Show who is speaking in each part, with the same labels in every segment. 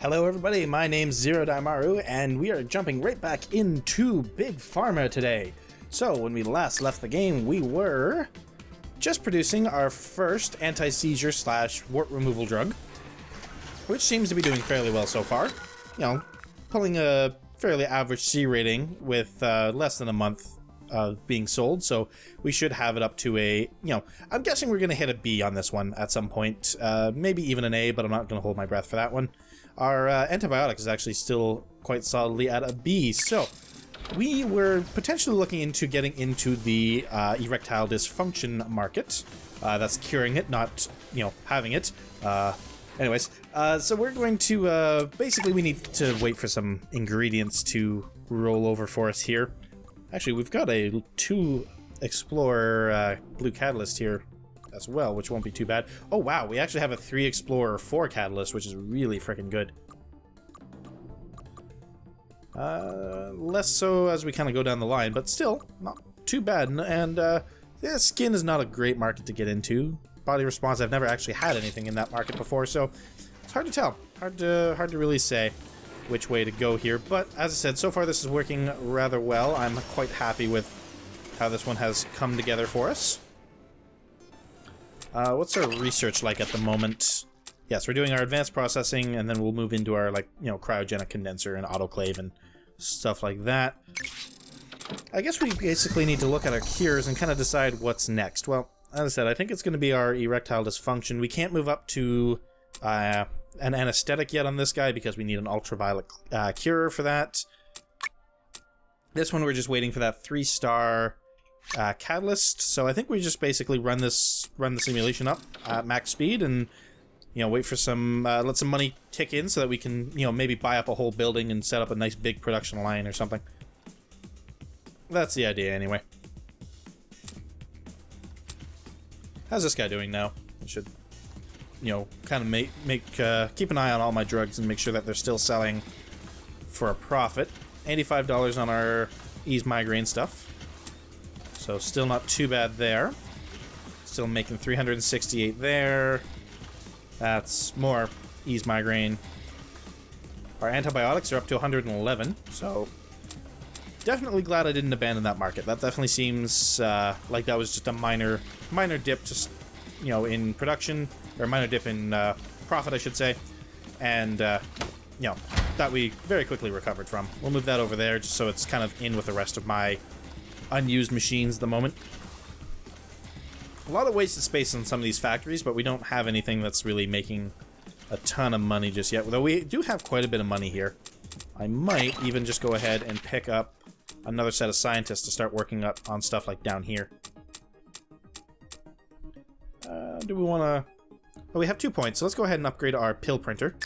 Speaker 1: Hello everybody, my name's Zerodaimaru, and we are jumping right back into Big Pharma today. So, when we last left the game, we were just producing our first anti-seizure / wart removal drug, which seems to be doing fairly well so far. You know, pulling a fairly average C rating with less than a month of being sold, so we should have it up to a, you know, I'm guessing we're going to hit a B on this one at some point, maybe even an A, but I'm not going to hold my breath for that one. Our antibiotics is actually still quite solidly at a B, so we were potentially looking into getting into the erectile dysfunction market. That's curing it, not, you know, having it. Anyways, so we're going to, basically we need to wait for some ingredients to roll over for us here. Actually, we've got a 2 Explorer blue catalyst here as well, which won't be too bad. Oh wow, we actually have a 3 Explorer 4 catalyst, which is really freaking good. Less so as we kind of go down the line, but still not too bad. And yeah, skin is not a great market to get into. Body response, I've never actually had anything in that market before, so it's hard to tell. Hard to really say which way to go here. But as I said, so far this is working rather well. I'm quite happy with how this one has come together for us. What's our research like at the moment? Yes, we're doing our advanced processing, and then we'll move into our, like, you know, cryogenic condenser and autoclave and stuff like that. I guess we basically need to look at our cures and kind of decide what's next. Well, as I said, I think it's going to be our erectile dysfunction. We can't move up to an anesthetic yet on this guy because we need an ultraviolet cure for that. This one we're just waiting for that 3-star catalyst, so I think we just basically run the simulation up at max speed and, you know, wait for some let some money tick in so that we can, you know, maybe buy up a whole building and set up a nice big production line or something. That's the idea anyway. How's this guy doing now? I should, you know, kind of keep an eye on all my drugs and make sure that they're still selling for a profit. $85 on our ease migraine stuff. So still not too bad there. Still making 368 there. That's more ease migraine. Our antibiotics are up to 111, so definitely glad I didn't abandon that market. That definitely seems like that was just a minor dip, just, you know, in production, or minor dip in profit, I should say, and you know, that we very quickly recovered from. We'll move that over there just so it's kind of in with the rest of my unused machines at the moment. A lot of wasted space in some of these factories, but we don't have anything that's really making a ton of money just yet, though we do have quite a bit of money here. I might even just go ahead and pick up another set of scientists to start working up on stuff like down here. Do we want to... Well, we have 2 points, so let's go ahead and upgrade our pill printer,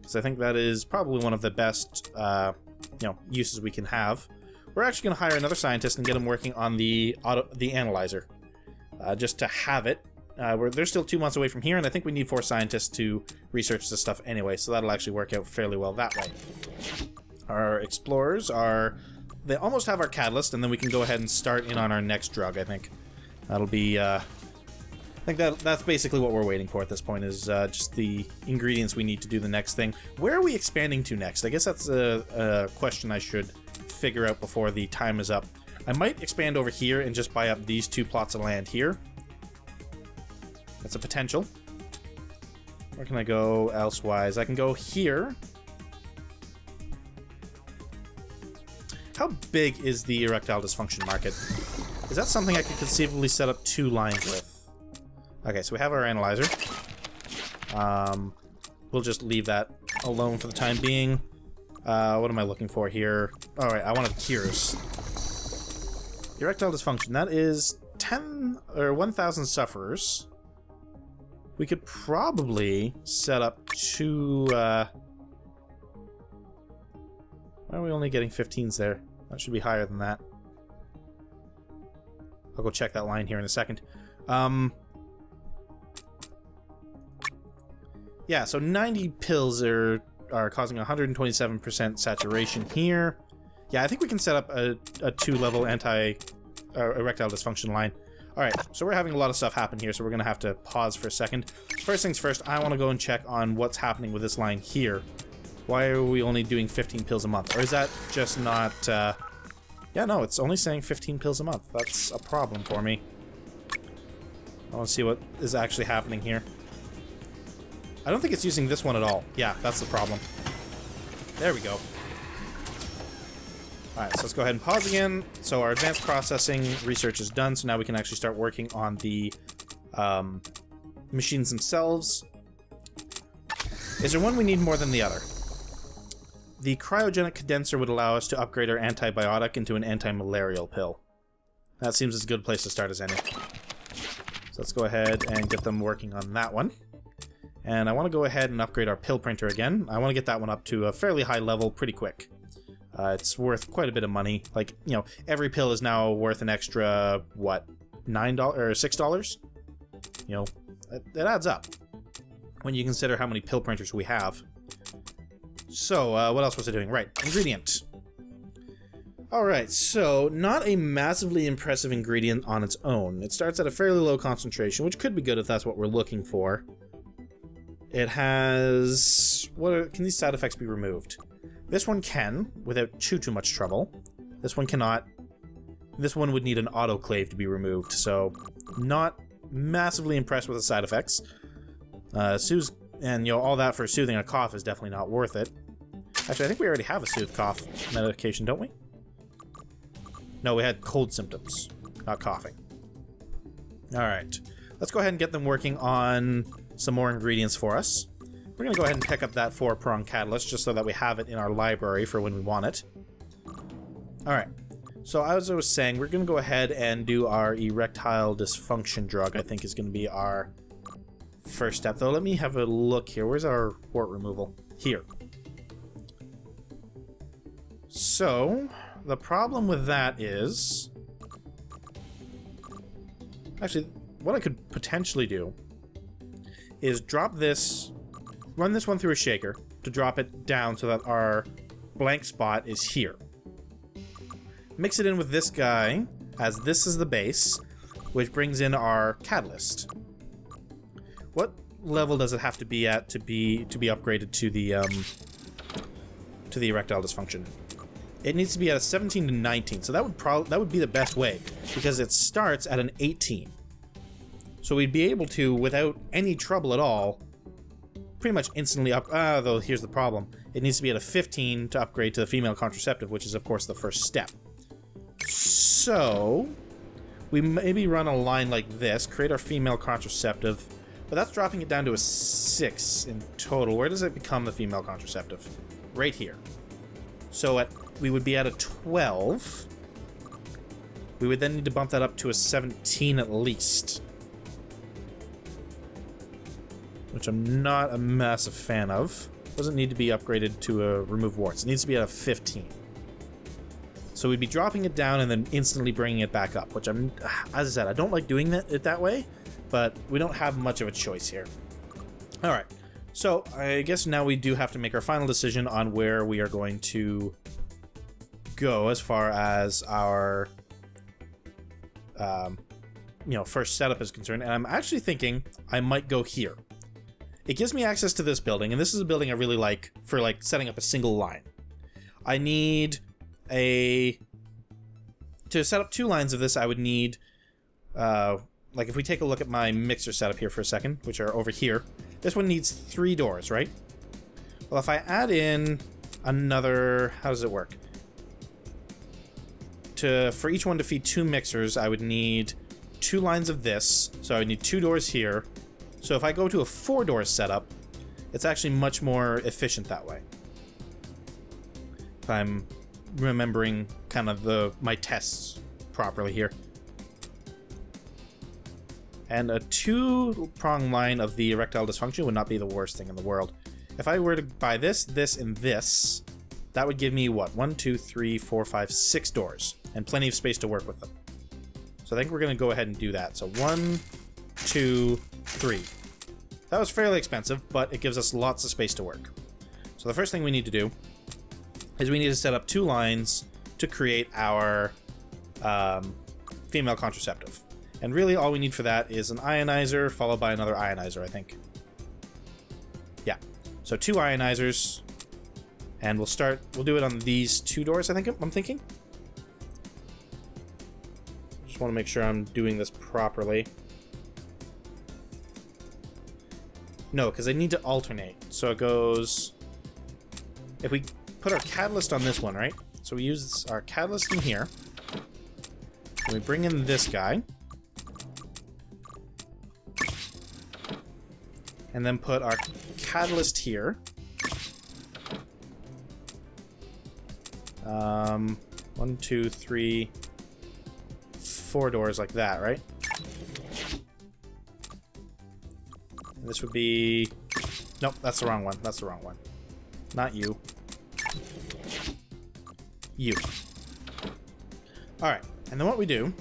Speaker 1: because I think that is probably one of the best you know, uses we can have. We're actually going to hire another scientist and get him working on the analyzer, just to have it. They're still 2 months away from here, and I think we need 4 scientists to research this stuff anyway, so that'll actually work out fairly well that way. Our explorers are... They almost have our catalyst, and then we can go ahead and start in on our next drug, I think. That'll be, I think that's basically what we're waiting for at this point, is just the ingredients we need to do the next thing. Where are we expanding to next? I guess that's a question I should figure out before the time is up. I might expand over here and just buy up these 2 plots of land here. That's a potential. Where can I go elsewise? I can go here. How big is the erectile dysfunction market? Is that something I could conceivably set up 2 lines with? Okay, so we have our analyzer. We'll just leave that alone for the time being. What am I looking for here? Alright, I wanted cures. Erectile dysfunction, that is 10 or 1,000 sufferers. We could probably set up 2... why are we only getting 15s there? That should be higher than that. I'll go check that line here in a second. Yeah, so 90 pills are causing 127% saturation here. Yeah, I think we can set up a 2-level erectile dysfunction line. Alright, so we're having a lot of stuff happen here, so we're going to have to pause for a second. First things first, I want to go and check on what's happening with this line here. Why are we only doing 15 pills a month? Or is that just not... Yeah, no, it's only saying 15 pills a month. That's a problem for me. I want to see what is actually happening here. I don't think it's using this one at all. Yeah, that's the problem. There we go. Alright, so let's go ahead and pause again. So our advanced processing research is done, so now we can actually start working on the machines themselves. Is there one we need more than the other? The cryogenic condenser would allow us to upgrade our antibiotic into an anti-malarial pill. That seems as good a place to start as any. So let's go ahead and get them working on that one. And I want to go ahead and upgrade our pill printer again. I want to get that one up to a fairly high level pretty quick. It's worth quite a bit of money. Like, you know, every pill is now worth an extra, what, $9 or $6? You know, it adds up when you consider how many pill printers we have. So, what else was I doing? Right, ingredient. Alright, so not a massively impressive ingredient on its own. It starts at a fairly low concentration, which could be good if that's what we're looking for. It has... can these side effects be removed? This one can, without too much trouble. This one cannot. This one would need an autoclave to be removed, so not massively impressed with the side effects. And, you know, all that for soothing a cough is definitely not worth it. Actually, I think we already have a soothe cough medication, don't we? No, we had cold symptoms, not coughing. Alright, let's go ahead and get them working on some more ingredients for us. We're going to go ahead and pick up that 4-prong catalyst just so that we have it in our library for when we want it. Alright, so as I was saying, we're going to go ahead and do our erectile dysfunction drug, I think is going to be our first step. Though, let me have a look here. Where's our wart removal? Here. So, the problem with that is... Actually, what I could potentially do is drop this... Run this one through a shaker to drop it down so that our blank spot is here. Mix it in with this guy, as this is the base, which brings in our catalyst. What level does it have to be at to be upgraded to the erectile dysfunction? It needs to be at a 17 to 19, so that would be the best way, because it starts at an 18. So we'd be able to, without any trouble at all, pretty much instantly up... though here's the problem. It needs to be at a 15 to upgrade to the female contraceptive, which is, of course, the first step. So, we maybe run a line like this, create our female contraceptive, but that's dropping it down to a 6 in total. Where does it become the female contraceptive? Right here. So we would be at a 12. We would then need to bump that up to a 17 at least. Which I'm not a massive fan of. Doesn't need to be upgraded to remove warts. It needs to be at a 15. So we'd be dropping it down and then instantly bringing it back up, which I'm, as I said, I don't like doing it that way, but we don't have much of a choice here. Alright, so I guess now we do have to make our final decision on where we are going to go as far as our first setup is concerned, and I'm actually thinking I might go here. It gives me access to this building, and this is a building I really like for setting up a single line. I need to set up 2 lines of this, I would need if we take a look at my mixer setup here for a second, which are over here, this one needs 3 doors, right? Well, if I add in another, how does it work? For each one to feed 2 mixers, I would need 2 lines of this, so I would need 2 doors here. So if I go to a 4-door setup, it's actually much more efficient that way. If I'm remembering kind of my tests properly here. And a 2-prong line of the erectile dysfunction would not be the worst thing in the world. If I were to buy this, this, and this, that would give me, what, 1, 2, 3, 4, 5, 6 doors. And plenty of space to work with them. So I think we're going to go ahead and do that. So 1, 2, 3. That was fairly expensive, but it gives us lots of space to work. So the first thing we need to do is we need to set up 2 lines to create our female contraceptive. And really all we need for that is an ionizer followed by another ionizer, I think. Yeah. So 2 ionizers And we'll do it on these 2 doors, I'm thinking. Just want to make sure I'm doing this properly. No, because I need to alternate. So it goes... If we put our catalyst on this one, right? So we use our catalyst in here. And we bring in this guy. And then put our catalyst here. 1, 2, 3, 4 doors like that, right? And this would be... Nope, that's the wrong one. That's the wrong one. Not you. You. Alright, and then what we do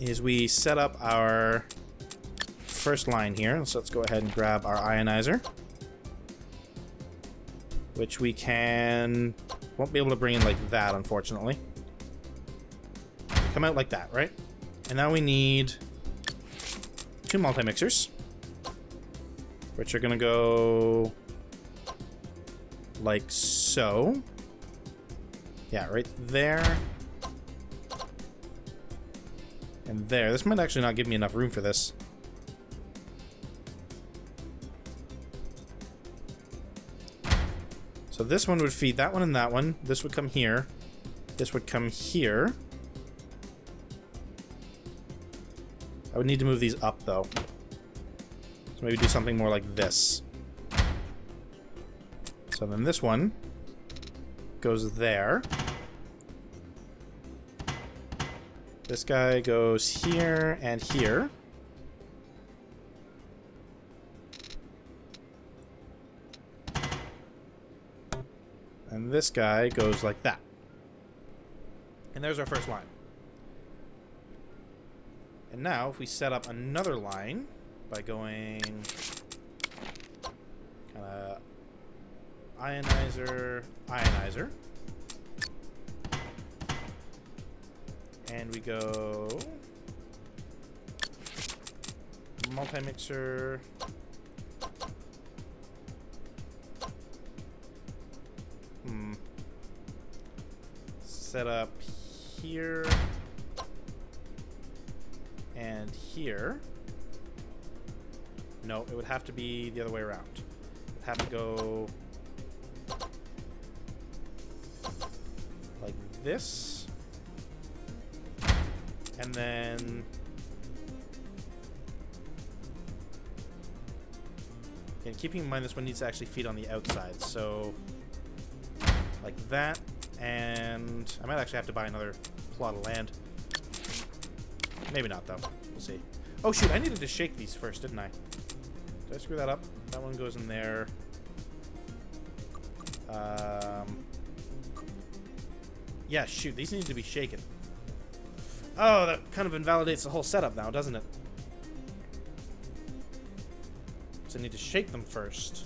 Speaker 1: is we set up our first line here. So let's go ahead and grab our ionizer. Which we can... Won't be able to bring in like that, unfortunately. Come out like that, right? And now we need 2 multi-mixers. Which are gonna go... like so. Yeah, right there. And there. This might actually not give me enough room for this. So this one would feed that one and that one. This would come here. This would come here. I would need to move these up, though. So maybe do something more like this. So then this one goes there. This guy goes here and here. And this guy goes like that. And there's our first line. And now, if we set up another line by going kind of ionizer, ionizer. And we go multi-mixer. Set up here and here. No, it would have to be the other way around. It would have to go like this. And then and keeping in mind this one needs to actually feed on the outside, so like that. And I might actually have to buy another plot of land. Maybe not, though. We'll see. Oh, shoot. I needed to shake these first, didn't I? Did I screw that up? That one goes in there. Yeah, shoot. These need to be shaken. Oh, that kind of invalidates the whole setup now, doesn't it? So I need to shake them first.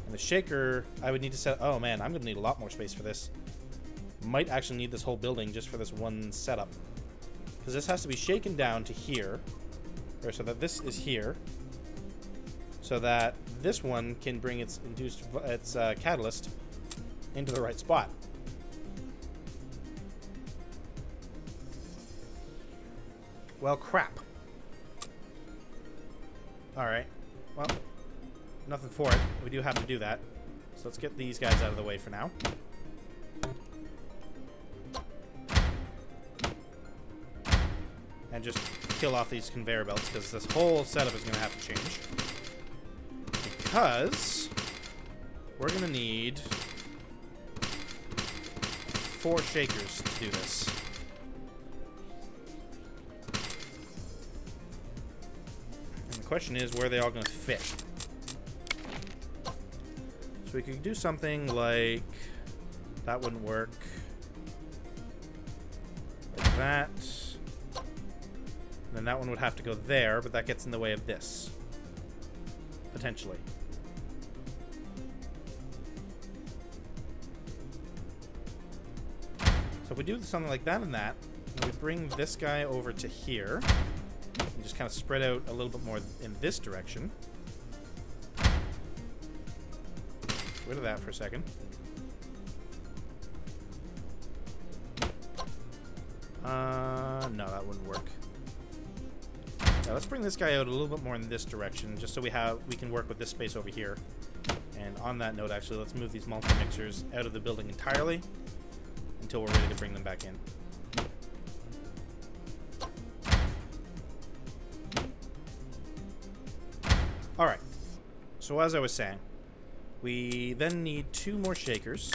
Speaker 1: And the shaker, I would need to set... Oh, man, I'm going to need a lot more space for this. Might actually need this whole building just for this one setup. Because this has to be shaken down to here. Or so that this is here. So that this one can bring its catalyst into the right spot. Well, crap. Alright. Well... Nothing for it. We do have to do that. So let's get these guys out of the way for now. And just kill off these conveyor belts, because this whole setup is going to have to change. Because we're going to need 4 shakers to do this. And the question is, where are they all going to fit? So we could do something like... That wouldn't work. Like that. And then that one would have to go there, but that gets in the way of this. Potentially. So if we do something like that and that, and we bring this guy over to here, and just kind of spread out a little bit more in this direction. Rid of that for a second. No, that wouldn't work. Yeah, let's bring this guy out a little bit more in this direction, just so we can work with this space over here. And on that note, actually, let's move these multi-mixers out of the building entirely until we're ready to bring them back in. Alright, so as I was saying, we then need 2 more shakers.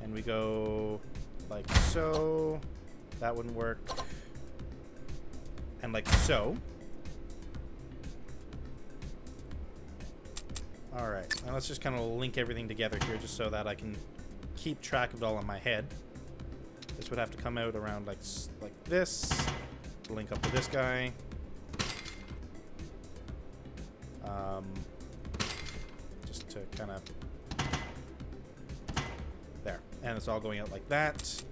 Speaker 1: And we go like so. That wouldn't work. And like so. Alright, now let's just kind of link everything together here just so that I can keep track of it all in my head. This would have to come out around like this. Link up with this guy. Just to kind of... There. And it's all going out like that.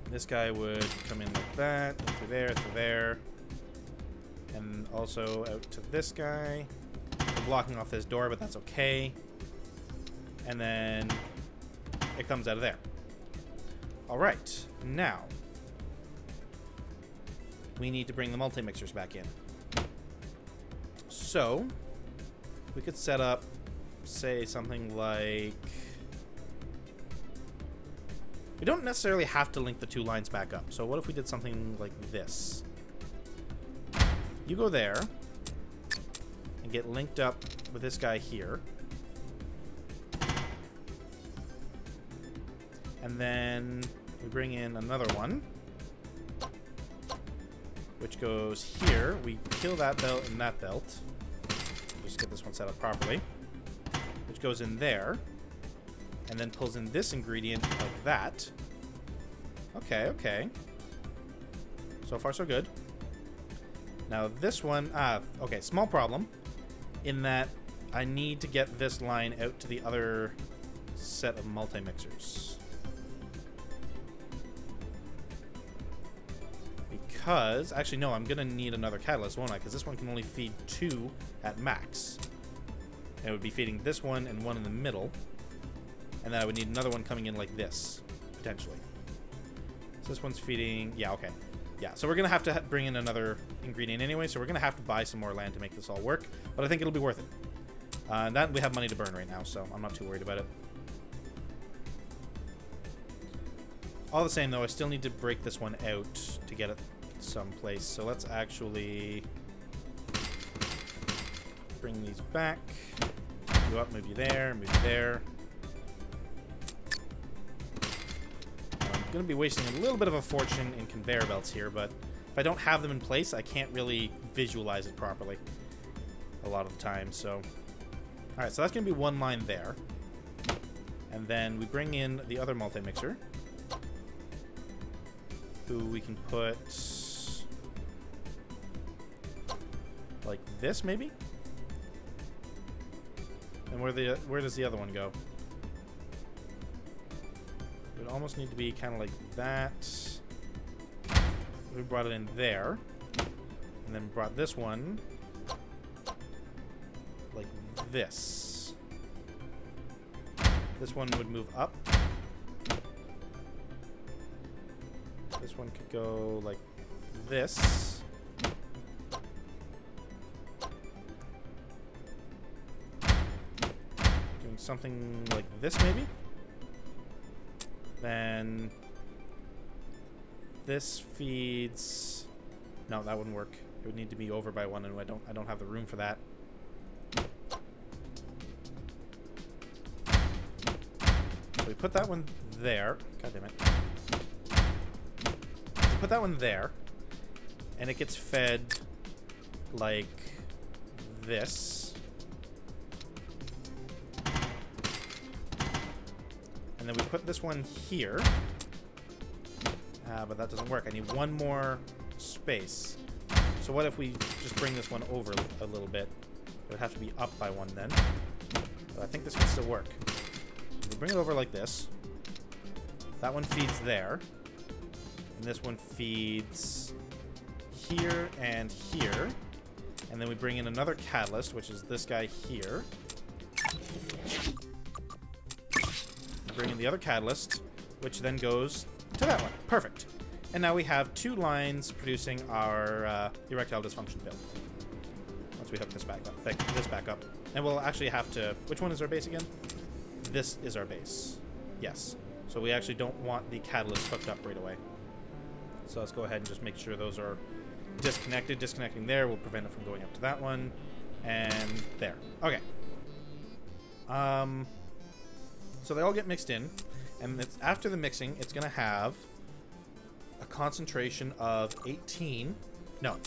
Speaker 1: This guy would come in like that, through there, and also out to this guy. We're blocking off this door, but that's okay. And then it comes out of there. Alright, now we need to bring the multi-mixers back in. So we could set up, say, something like... We don't necessarily have to link the 2 lines back up. So what if we did something like this? You go there and get linked up with this guy here. And then we bring in another one, which goes here. We kill that belt and that belt. Just get this one set up properly. Which goes in there. And then pulls in this ingredient like that. Okay, okay. So far, so good. Now this one... okay, small problem. In that I need to get this line out to the other set of multi-mixers. Because... Actually, no, I'm going to need another catalyst, won't I? Because this one can only feed 2 at max. And it would be feeding this one and one in the middle. And then I would need another one coming in like this, potentially. So this one's feeding... Yeah, okay. Yeah, so we're going to have to bring in another ingredient anyway, so we're going to have to buy some more land to make this all work. But I think it'll be worth it. And that we have money to burn right now, so I'm not too worried about it. All the same, though, I still need to break this one out to get it someplace. So let's actually bring these back. Move up, move you there, move you there. I'm going to be wasting a little bit of a fortune in conveyor belts here, but if I don't have them in place, I can't really visualize it properly a lot of the time. So, alright, so that's going to be one line there. And then we bring in the other multi-mixer, who we can put like this, maybe? And where does the other one go? It would almost need to be kind of like that. We brought it in there. And then brought this one like this. This one would move up. This one could go like this. Doing something like this, maybe? Then this feeds... No, that wouldn't work. It would need to be over by one, and I don't have the room for that. So we put that one there. God damn it. We put that one there, and it gets fed like this. And then we put this one here. But that doesn't work. I need one more space. So what if we just bring this one over a little bit? It would have to be up by one then. But I think this can still work. We bring it over like this. That one feeds there. And this one feeds here and here. And then we bring in another catalyst, which is this guy here. Bring in the other catalyst, which then goes to that one. Perfect. And now we have 2 lines producing our erectile dysfunction pill. Once we hook this back up. And we'll actually have to... Which one is our base again? This is our base. Yes. So we actually don't want the catalyst hooked up right away. So let's go ahead and just make sure those are disconnected. Disconnecting there will prevent it from going up to that one. And there. Okay. So they all get mixed in. And after the mixing, it's going to have a concentration of 18. No.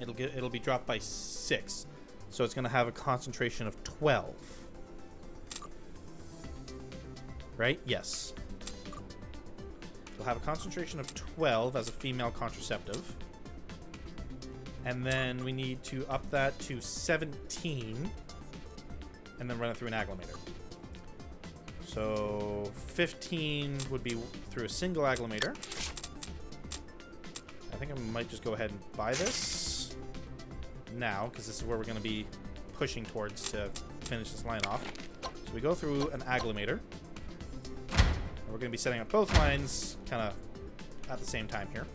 Speaker 1: It'll be dropped by 6. So it's going to have a concentration of 12. Right? Yes. It'll have a concentration of 12 as a female contraceptive. And then we need to up that to 17 and then run it through an agglomerator. So 15 would be through a single agglomerator. I think I might just go ahead and buy this now, because this is where we're going to be pushing towards to finish this line off. So we go through an agglomerator. And we're going to be setting up both lines kind of at the same time here.